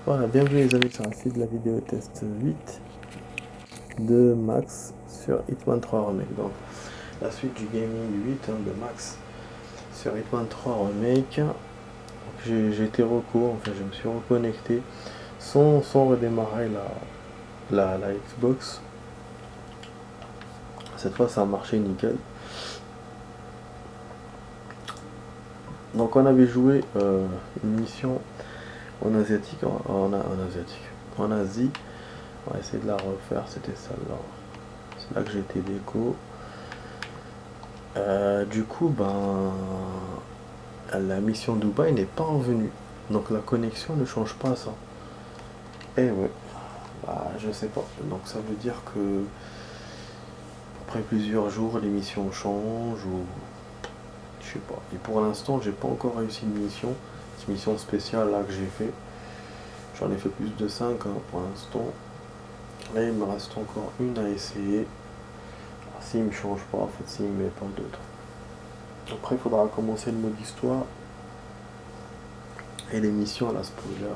Voilà, bienvenue les amis sur la suite de la vidéo test 8 de Max sur Hitman 3 Remake. Donc la suite du gaming 8 de Max sur Hitman 3 Remake. J'ai été recours, enfin je me suis reconnecté sans redémarrer la Xbox. Cette fois ça a marché nickel. Donc on avait joué une mission en asiatique, en Asie. On va essayer de la refaire, c'était celle-là. C'est là que j'ai été déco. Du coup, la mission Dubaï n'est pas revenue. Donc la connexion ne change pas ça. Eh ouais, je sais pas. Donc ça veut dire que après plusieurs jours, les missions changent ou je sais pas. Et pour l'instant, j'ai pas encore réussi une mission. Cette mission spéciale là que j'ai fait. J'en ai fait plus de 5 pour l'instant. Là, il me reste encore une à essayer. S'il me change pas, en fait, s'il me met pas d'autres. Après, il faudra commencer le mode histoire et les missions à la spoiler.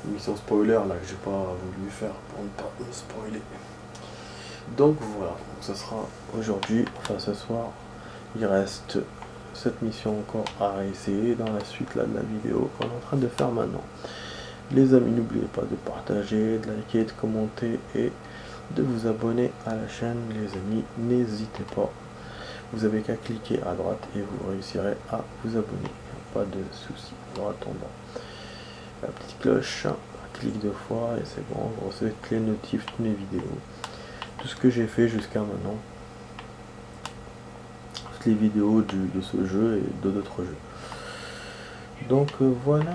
Les missions spoiler là que j'ai pas voulu faire pour ne pas me spoiler. Donc voilà, donc ça sera aujourd'hui, enfin ce soir, il reste cette mission encore à essayer dans la suite là de la vidéo qu'on est en train de faire maintenant. Les amis, n'oubliez pas de partager, de liker, de commenter et de vous abonner à la chaîne. Les amis, n'hésitez pas. Vous avez qu'à cliquer à droite et vous réussirez à vous abonner. Pas de soucis, à droite en bas. La petite cloche, clique 2 fois et c'est bon, vous recevez toutes les notifs, toutes mes vidéos. Tout ce que j'ai fait jusqu'à maintenant. Toutes les vidéos de ce jeu et d'autres jeux. Donc voilà.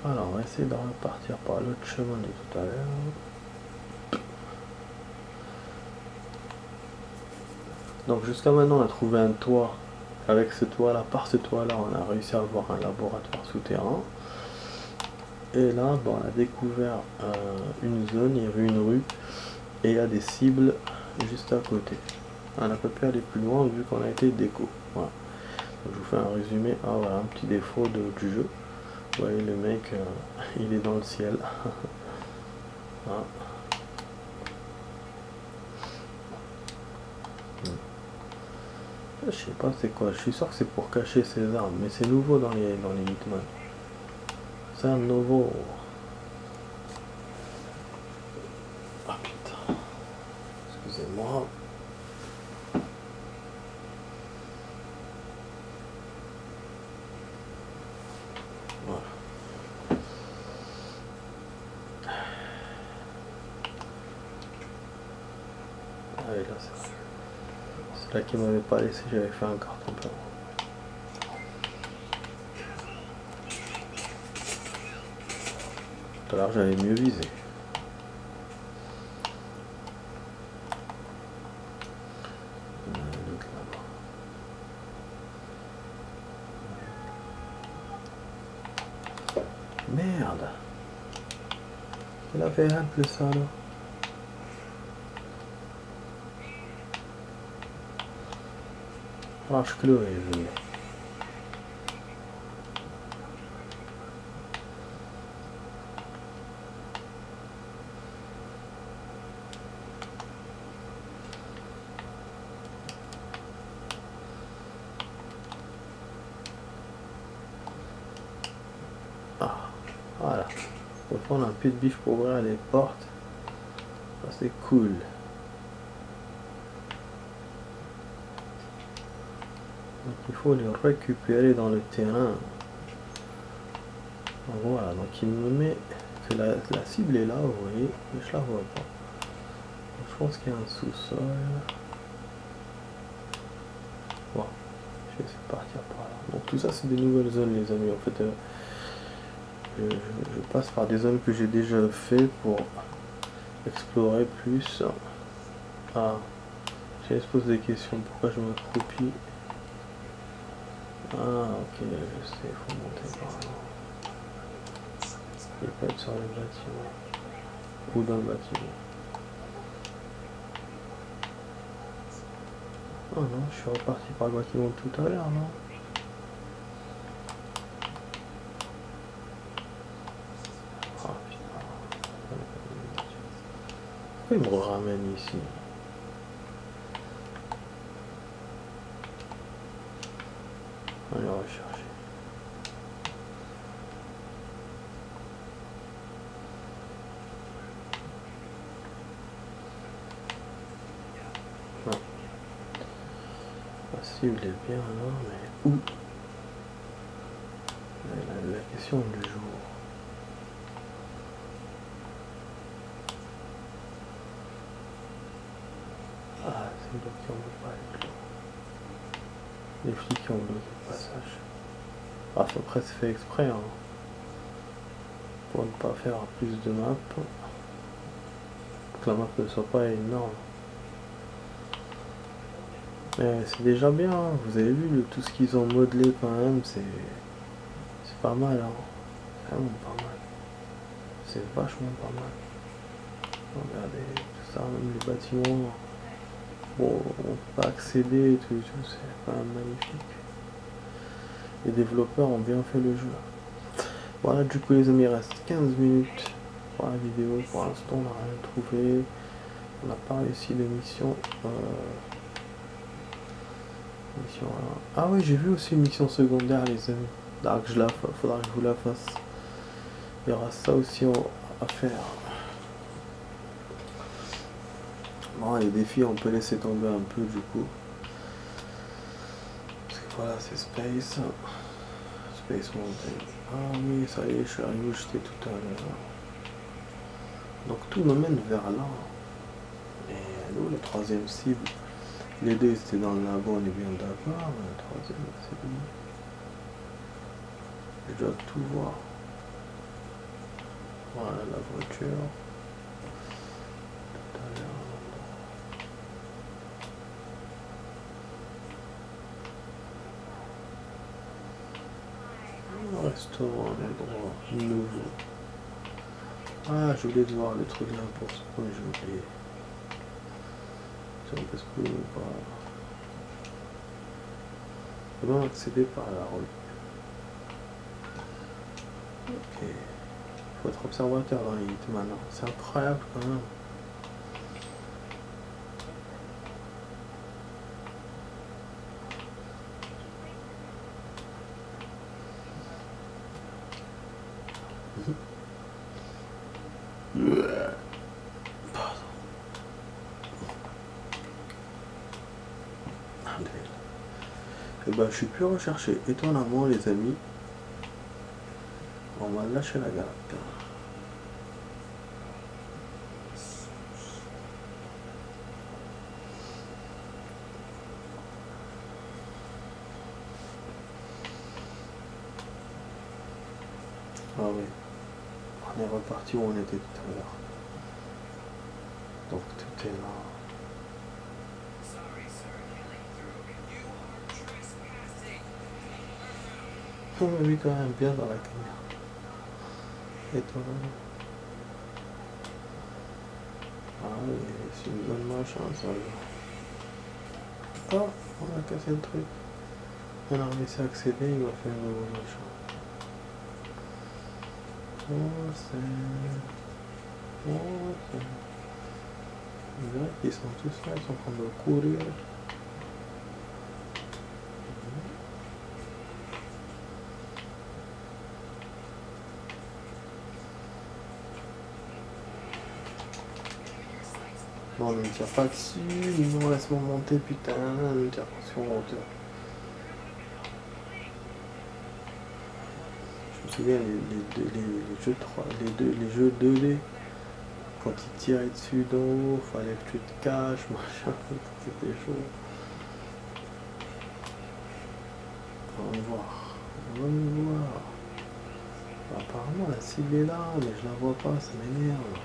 Alors on va essayer de repartir par l'autre chemin de tout à l'heure. Donc jusqu'à maintenant on a trouvé un toit. Avec ce toit là, par ce toit là, on a réussi à avoir un laboratoire souterrain. Et là, on a découvert une zone, il y avait une rue et il y a des cibles juste à côté. On n'a pas pu aller plus loin vu qu'on a été déco. Voilà. Donc, je vous fais un résumé. Ah voilà, un petit défaut du jeu. Vous voyez le mec, il est dans le ciel. Voilà. Je sais pas c'est quoi, je suis sûr que c'est pour cacher ses armes, mais c'est nouveau dans les Hitman. C'est un nouveau. Ah putain. Excusez-moi. Voilà. Ah et là c'est là qu'il m'avait pas laissé, j'avais fait un carton plein. Tout à l'heure j'avais mieux visé. Merde. Il a fait un peu ça là. شكله يجي. Ah, voilà. On va prendre un peu de bif pour ouvrir les portes. Ça c'est cool. Donc il faut les récupérer dans le terrain. Voilà, donc il me met que la cible est là, vous voyez, mais je la vois pas. Donc, je pense qu'il y a un sous-sol. Bon, je vais essayer de partir par là. Donc tout ça c'est des nouvelles zones les amis. En fait, je passe par des zones que j'ai déjà fait pour explorer plus. Ah, je se pose des questions. Pourquoi je me croupis? Ah, ok, je sais, il faut monter par là. Il peut être sur le bâtiment. Ou dans le bâtiment. Oh non, je suis reparti par le bâtiment tout à l'heure, non? Pourquoi il me ramène ici? Allez, on va chercher. Non. La cible est bien là, mais où? La question du jour. Ah, c'est l'eau qui en veut pas avec l'eau. Les flics qui ont bloqué le passage. Ah, faut presque fait exprès, hein, pour ne pas faire plus de maps. Pour que la map ne soit pas énorme. Mais c'est déjà bien, hein. Vous avez vu tout ce qu'ils ont modelé quand même, c'est pas mal, hein. C'est vraiment pas mal. C'est vachement pas mal. Regardez tout ça, même les bâtiments. Bon, on peut pas accéder et tout, c'est quand même magnifique. Les développeurs ont bien fait le jeu. Voilà, du coup les amis, il reste 15 minutes pour la vidéo. Pour l'instant, on n'a rien trouvé. On n'a pas réussi l'émission. Voilà. Ah oui, j'ai vu aussi une mission secondaire, les amis. Faudra que je vous la fasse. Il y aura ça aussi à faire. Bon, les défis, on peut laisser tomber un peu du coup. Parce que voilà, c'est Space. Space Mountain. Ah oui, ça y est, je suis arrivé où j'étais tout à l'heure. Donc tout me mène vers là. Et nous, la troisième cible. Les deux étaient dans le labo, on est bien d'accord. La troisième, c'est où? Je dois tout voir. Voilà la voiture. Tout à l'heure. Restaurant, endroit nouveau. Ah, je voulais voir le truc là pour ce point, j'ai oublié. Si on peut se couler ou pas. Comment accéder par la rue? Ok. Faut être observateur dans l'élite maintenant. C'est incroyable quand même. Pardon. Et ben je suis plus recherché. Étonnamment les amis. On va lâcher la garde. Ah oui. On est reparti où on était tout à l'heure. Donc tout est là. On m'a mis quand même bien dans la caméra. Étonnant. Ah oui, c'est une bonne machin ça. Ah, on a cassé le truc. On a réussi à accéder, il m'a fait un nouveau machin. Oh, c'est... On dirait qu'ils sont tous là, ils sont en train de courir. Non, ne me tire pas dessus, non, laisse-moi monter, putain, ne me tire pas sur mon hauteur. Je me souviens, les jeux 3, les jeux 2D, quand ils tiraient dessus d'en haut, fallait que tu te caches, machin, c'était chaud. On va voir, on va me voir. Apparemment, la cible est là, mais je la vois pas, ça m'énerve.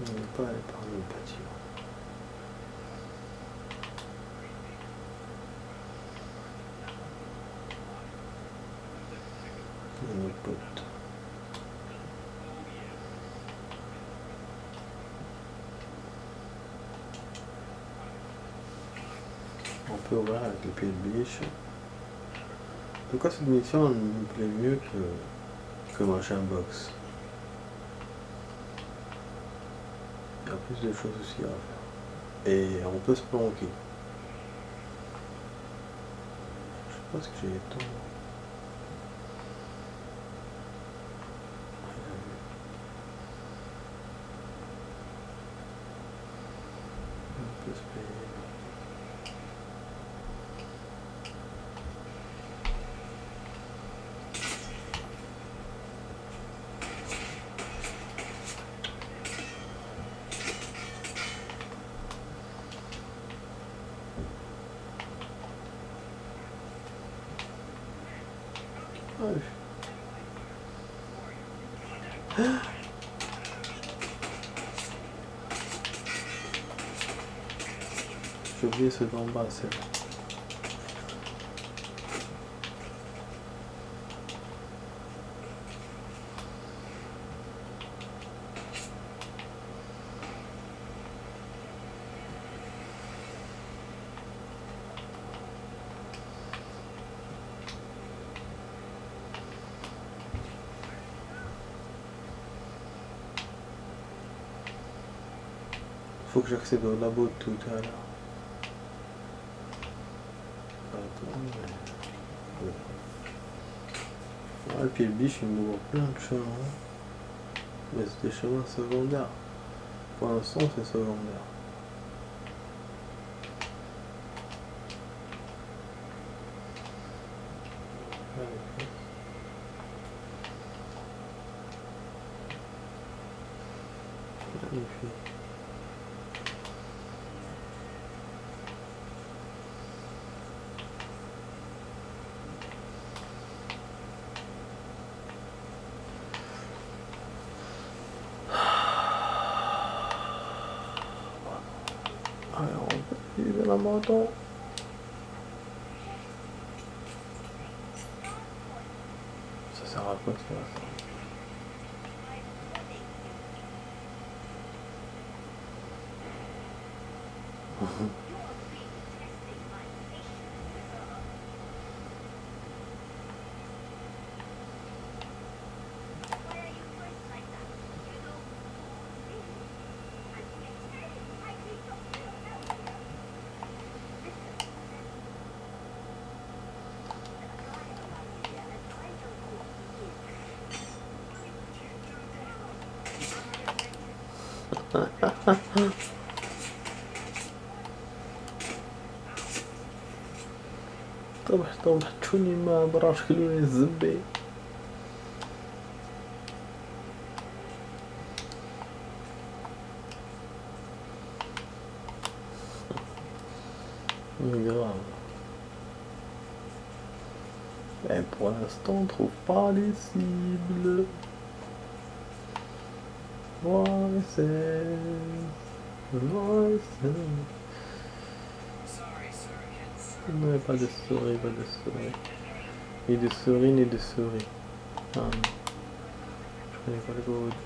On n'est pas allé par le bâtiment. Mes potes. On peut ouvrir avec le pied de biche. En tout cas, cette mission elle me plaît mieux que machin box. Il y a plus de choses aussi à faire. Et on peut se planquer. Je sais pas ce que j'ai temps. On peut se payer. Ah, j'ai oublié ce d'en bas, c'est bon. Faut que j'accède au labo tout à l'heure. Ouais, puis le biche il m'ouvre plein de chemins. Mais c'est des chemins secondaires. Pour l'instant c'est secondaire. Magnifique. Alors, on peut vivre la moto. Ça sert à quoi de faire ça? طبعا تشوني ما براش كلوني الزبي. Grave. Mais pour l'instant on trouve pas les cibles. Non, pas de souris, pas de souris. Ni de souris, ni de souris. Ah non. Je connais pas le code.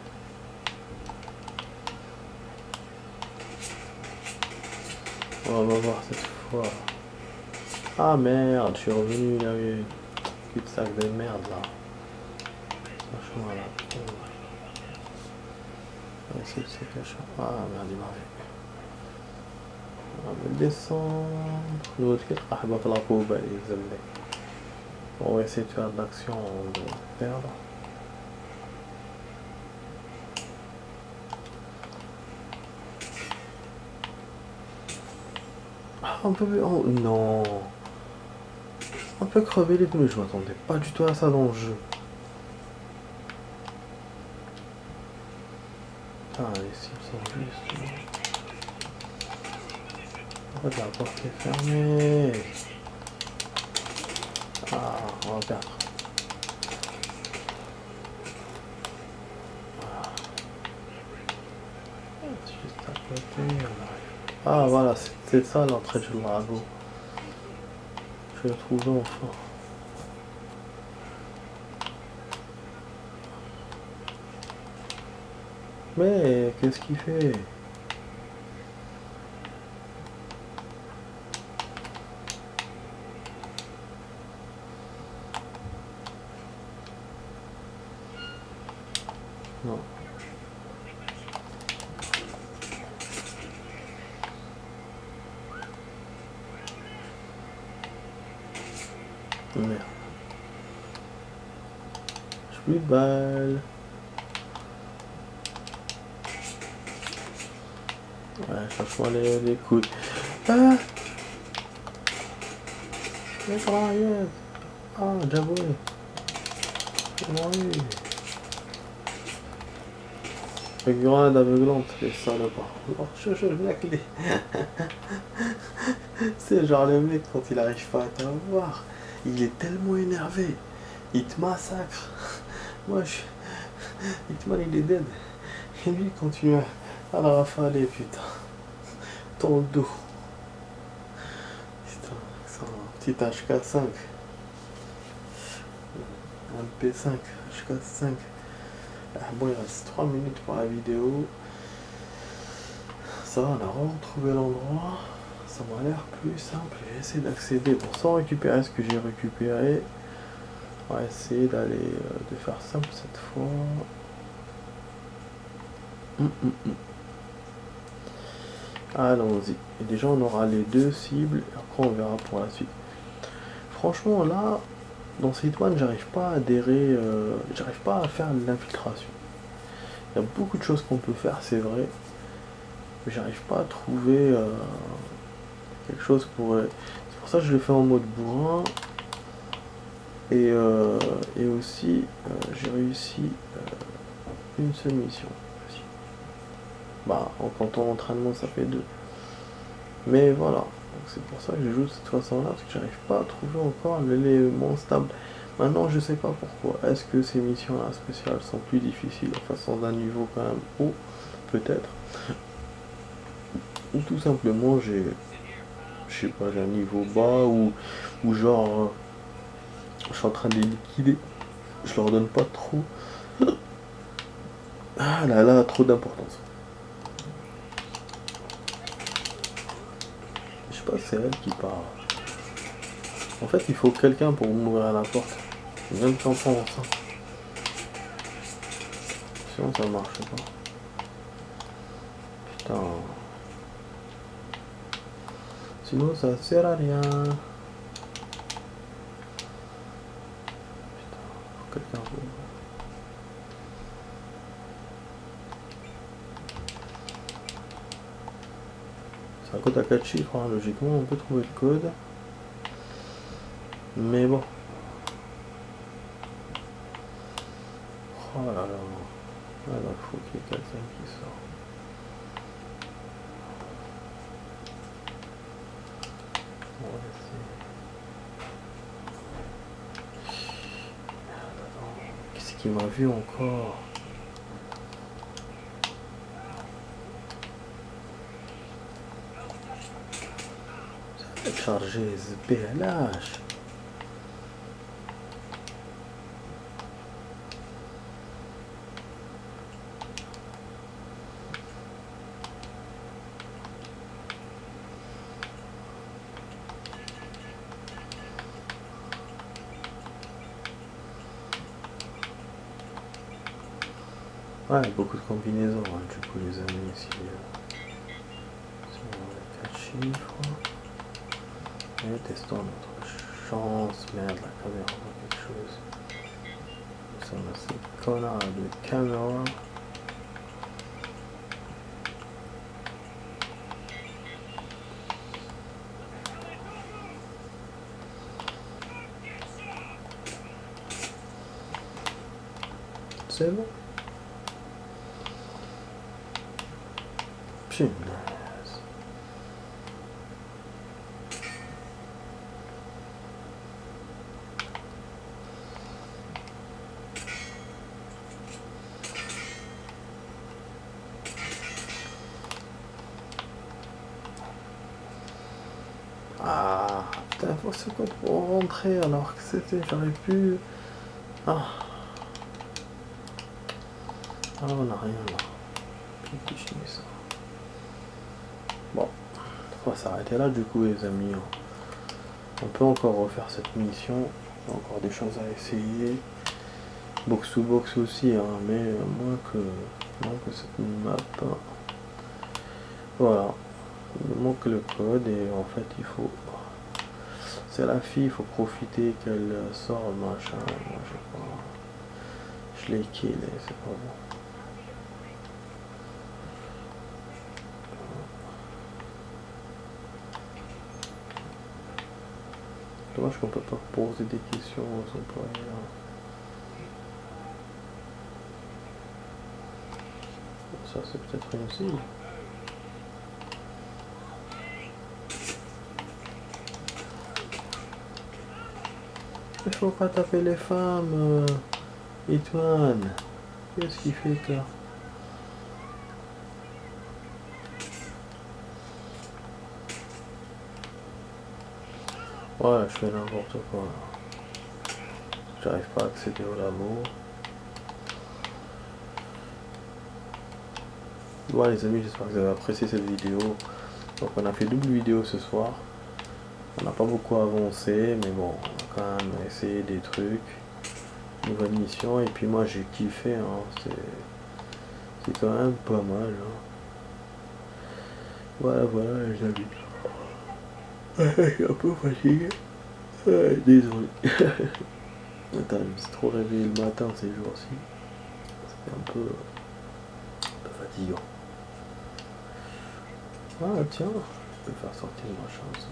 On va voir cette fois. Ah merde, je suis revenu, il y avait cul-de-sac de merde là. Franchement là. On va essayer de se cacher. Ah merde, il m'a vu. On va descendre. L'autre qui est راح في العقوبة يزلي. On va essayer de faire de l'action de perdre. Ah, on peut... Oh, non. On peut crever les deux, mais je m'attendais pas du tout à ça dans le jeu. Ah, les cibles sont juste... En fait, la porte est fermée. Ah, on va perdre. côté, on arrive. Ah voilà, c'est ça l'entrée du lago. Je l'ai trouvé enfin. Mais qu'est-ce qu'il fait? Non. Merde. J'ai plus de balles. Ouais, cherche-moi les couilles. Ah! Mais comment il est? Ah, j'avoue. Comment il est? Les grenades aveuglantes, les salopards. Oh, je la clé. C'est genre le mec quand il arrive pas à t'avoir, il est tellement énervé, il te massacre. Moi je. Hitman il est dead. Et lui il continue à la rafaler putain. Dans le dos. Putain, c'est un petit HK5. Un P5, HK5. Ah, bon il reste 3 minutes pour la vidéo. Ça on a retrouvé l'endroit. Ça m'a l'air plus simple. J'ai essayé d'accéder. Bon, sans récupérer ce que j'ai récupéré. On va essayer d'aller de faire simple cette fois. Allons-y. Et déjà on aura les deux cibles. Et après on verra pour la suite. Franchement là, dans Hitman j'arrive pas à adhérer. J'arrive pas à faire l'infiltration. Il y a beaucoup de choses qu'on peut faire, c'est vrai. Mais j'arrive pas à trouver quelque chose pour. C'est pour ça que je le fais en mode bourrin. Et aussi, j'ai réussi une seule mission. Bah, en comptant l'entraînement, ça fait 2. Mais voilà, c'est pour ça que je joue de cette façon-là, parce que j'arrive pas à trouver encore l'élément stable. Maintenant, je sais pas pourquoi. Est-ce que ces missions-là spéciales sont plus difficiles, enfin, sont d'un niveau quand même haut, peut-être. Ou tout simplement, je sais pas, j'ai un niveau bas, ou genre, je suis en train de les liquider. Je leur donne pas trop. Ah là là, trop d'importance. Je sais pas, c'est elle qui part. En fait, il faut quelqu'un pour m'ouvrir la porte. Même quand on prend ça. Sinon, ça marche pas. Putain. Sinon, ça sert à rien. Putain, faut quelqu'un pour... C'est un code à 4 chiffres, hein. Logiquement, on peut trouver le code. Mais bon. Oh là là. Alors, il faut qu'il y ait quelqu'un qui sort. On va essayer. Qu'est-ce qu'il m'a vu encore? Ça va charger SBLH. Ouais, beaucoup de combinaisons, hein, du coup les amis, si on a 4 chiffres. Et testons notre chance. Merde, la caméra voit quelque chose. Nous sommes assez connards de caméra. C'est bon. Punaise. faut ce code pour rentrer alors que c'était, j'aurais pu... Ah. Ah, on n'a rien là. Ça. Bon, on va s'arrêter là du coup les amis. On peut encore refaire cette mission. Il y a encore des choses à essayer. Box to box aussi, hein, mais moins que cette map. Voilà. Il me manque le code et en fait il faut... C'est la fille, il faut profiter qu'elle sort machin. Moi, je sais pas. Je l'ai kill et c'est pas bon. Dommage qu'on peut pas poser des questions aux employés. Ça c'est peut-être une cible. Il faut pas taper les femmes, Etwan. Qu'est-ce qu'il fait là? Ouais, je fais n'importe quoi. J'arrive pas à accéder au labo. Bon les amis, j'espère que vous avez apprécié cette vidéo. Donc on a fait double vidéo ce soir. On n'a pas beaucoup avancé, mais bon, on a quand même essayé des trucs. Nouvelle mission, et puis moi j'ai kiffé, hein. C'est quand même pas mal. Hein. Voilà, les amis. Je suis un peu fatigué. Désolé. Attends, je me suis trop réveillé le matin ces jours-ci. C'était un peu fatigant. Ah tiens, je peux faire sortir ma chance.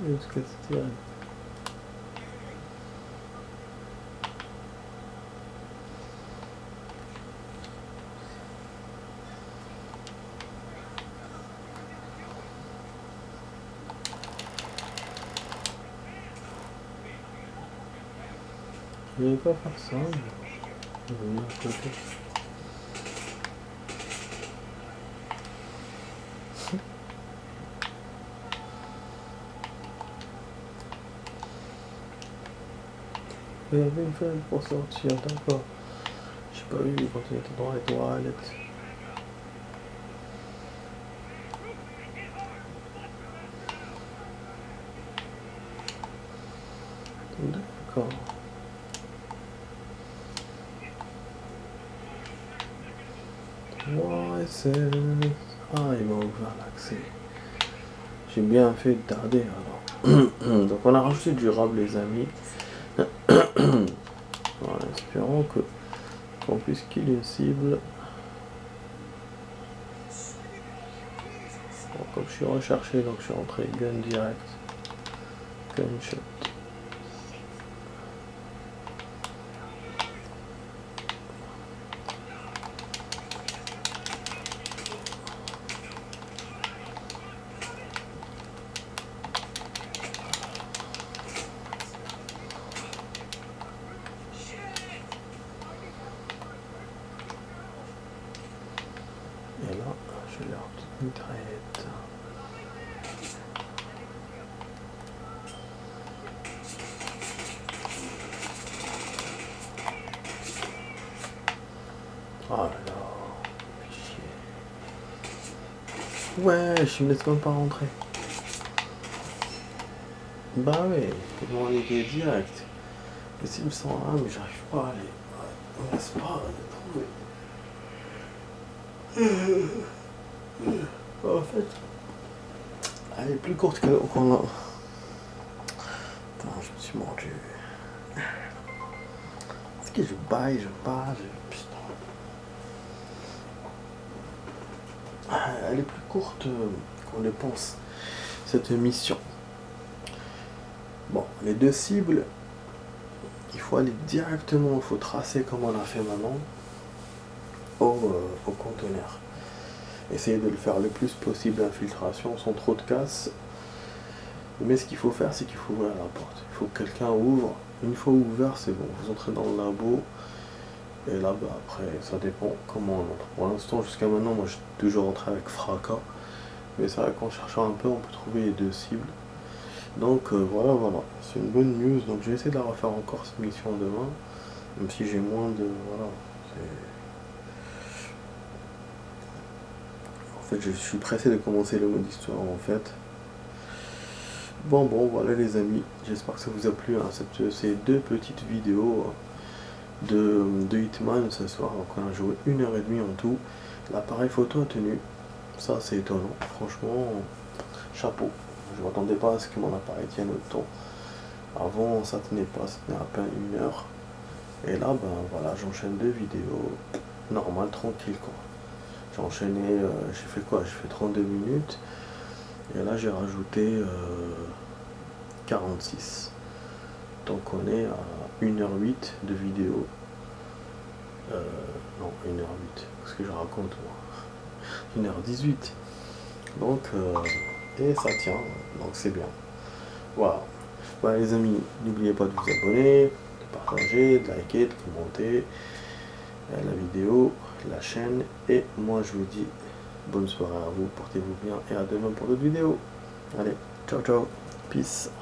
Jusqu'à ce qu'il y a... Je vais pas faire ça, je vais venir à côté. Il y avait une fenêtre pour sortir, d'accord. J'ai pas vu quand il était dans les toilettes. D'accord. Ouais, c'est... Ah, il m'a ouvert l'accès. J'ai bien fait de tarder alors. Donc on a rajouté du rab les amis. Voilà, espérons qu'on puisse kill une cible. Bon, comme je suis recherché, donc je suis rentré gun direct. Gunshot. Et là, je leur petite mitraillette. Oh là là, chier. Ouais, je me laisse même pas rentrer. Bah ouais, ils m'ont niqué direct. Et s'ils me sont là, mais j'arrive pas à aller. On laisse pas trouver. En fait, elle est plus courte qu'on a. Attends, je me suis mordu. Est-ce que je baille, putain. Elle est plus courte qu'on le pense, cette mission. Bon, les deux cibles, il faut aller directement, il faut tracer comme on a fait maintenant. au conteneur. Essayez de le faire le plus possible, l'infiltration, sans trop de casse. Mais ce qu'il faut faire, c'est qu'il faut ouvrir la porte. Il faut que quelqu'un ouvre. Une fois ouvert, c'est bon. Vous entrez dans le labo. Et là, bah, après, ça dépend comment on entre. Pour l'instant, jusqu'à maintenant, moi, je suis toujours rentré avec fracas. Mais c'est vrai qu'en cherchant un peu, on peut trouver les deux cibles. Donc voilà, c'est une bonne news. Donc je vais essayer de la refaire encore cette mission demain. Même si j'ai moins de... Voilà. En fait, je suis pressé de commencer le mode histoire, en fait. Bon, voilà les amis. J'espère que ça vous a plu, hein, ces deux petites vidéos de Hitman ce soir. Donc on a joué 1h30 en tout. L'appareil photo a tenu. Ça, c'est étonnant. Franchement, chapeau. Je ne m'attendais pas à ce que mon appareil tienne autant. Avant, ça tenait pas, ça tenait à peine 1 heure. Et là, ben voilà, j'enchaîne 2 vidéos. Normal, tranquille quoi. J'ai enchaîné, j'ai fait quoi? J'ai fait 32 minutes. Et là, j'ai rajouté 46. Donc on est à 1h08 de vidéo. Non, 1h08. Qu'est-ce que je raconte moi? 1h18. Donc, et ça tient. Donc c'est bien. Voilà. Voilà les amis, n'oubliez pas de vous abonner, de partager, de liker, de commenter la vidéo, la chaîne. Et moi je vous dis bonne soirée à vous, portez-vous bien et à demain pour d'autres vidéos. Allez, ciao ciao, peace.